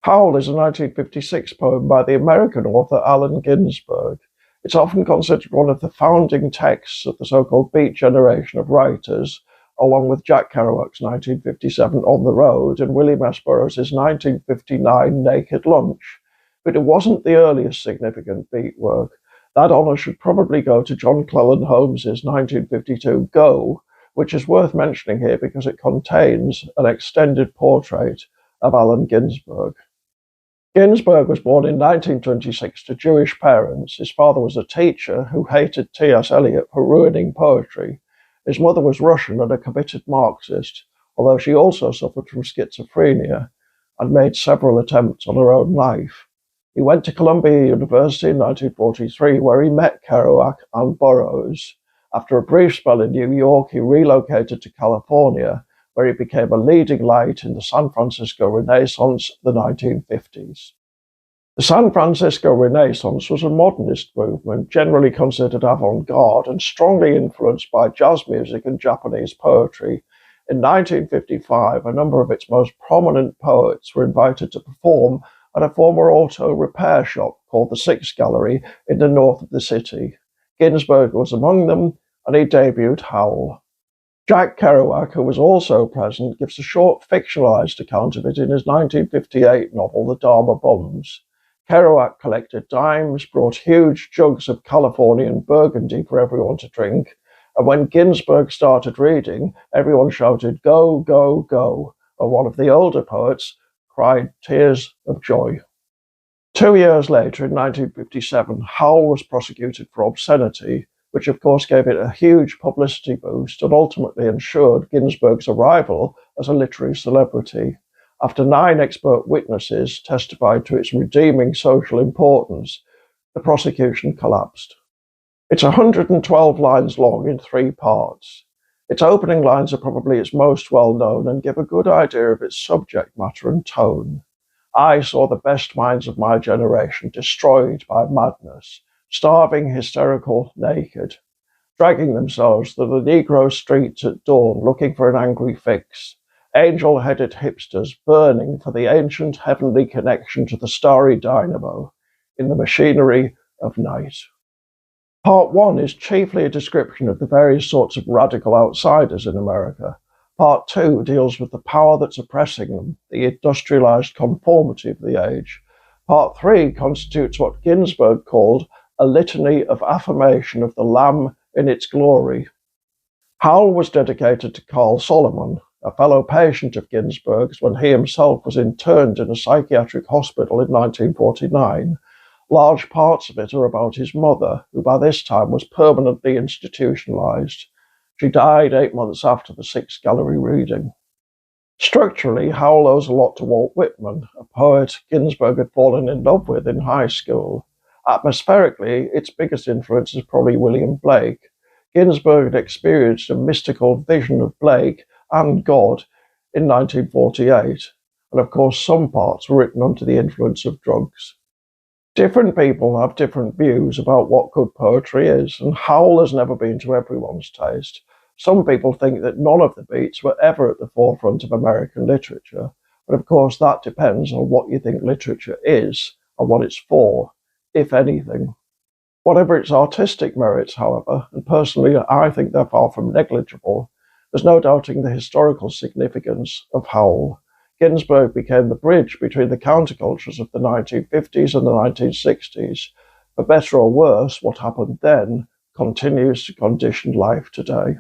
Howl is a 1956 poem by the American author Allen Ginsberg. It's often considered one of the founding texts of the so-called Beat generation of writers, along with Jack Kerouac's 1957 On the Road and William S Burroughs' 1959 Naked Lunch. But it wasn't the earliest significant Beat work. That honour should probably go to John Clellon Holmes' 1952 Go, which is worth mentioning here because it contains an extended portrait of Allen Ginsberg. Ginsberg was born in 1926 to Jewish parents. His father was a teacher who hated T.S. Eliot for ruining poetry. His mother was Russian and a committed Marxist, although she also suffered from schizophrenia and made several attempts on her own life. He went to Columbia University in 1943, where he met Kerouac and Burroughs. After a brief spell in New York, he relocated to California, where he became a leading light in the San Francisco Renaissance of the 1950s. The San Francisco Renaissance was a modernist movement generally considered avant-garde and strongly influenced by jazz music and Japanese poetry. In 1955, a number of its most prominent poets were invited to perform at a former auto repair shop called the Six Gallery in the north of the city. Ginsberg was among them, and he debuted Howl. Jack Kerouac, who was also present, gives a short fictionalized account of it in his 1958 novel The Dharma Bums. Kerouac collected dimes, brought huge jugs of Californian Burgundy for everyone to drink, and when Ginsberg started reading, everyone shouted, "Go, go, go," and one of the older poets cried tears of joy. 2 years later, in 1957, Howl was prosecuted for obscenity, which of course gave it a huge publicity boost and ultimately ensured Ginsberg's arrival as a literary celebrity. After 9 expert witnesses testified to its redeeming social importance, the prosecution collapsed. It's 112 lines long in 3 parts. Its opening lines are probably its most well-known and give a good idea of its subject matter and tone. I saw the best minds of my generation destroyed by madness, starving, hysterical, naked, dragging themselves through the Negro streets at dawn looking for an angry fix, angel-headed hipsters burning for the ancient heavenly connection to the starry dynamo in the machinery of night. Part 1 is chiefly a description of the various sorts of radical outsiders in America. Part 2 deals with the power that's oppressing them, the industrialized conformity of the age. Part 3 constitutes what Ginsberg called a litany of affirmation of the Lamb in its glory. Howl was dedicated to Carl Solomon, a fellow patient of Ginsberg's when he himself was interned in a psychiatric hospital in 1949. Large parts of it are about his mother, who by this time was permanently institutionalized. She died 8 months after the Six Gallery reading. Structurally, Howl owes a lot to Walt Whitman, a poet Ginsberg had fallen in love with in high school. Atmospherically, its biggest influence is probably William Blake. Ginsberg had experienced a mystical vision of Blake and God in 1948, and of course some parts were written under the influence of drugs. Different people have different views about what good poetry is, and Howl has never been to everyone's taste. Some people think that none of the beats were ever at the forefront of American literature, but of course that depends on what you think literature is and what it's for, if anything. Whatever its artistic merits, however, and personally I think they're far from negligible, there's no doubting the historical significance of Howl. Ginsberg became the bridge between the countercultures of the 1950s and the 1960s. For better or worse, what happened then continues to condition life today.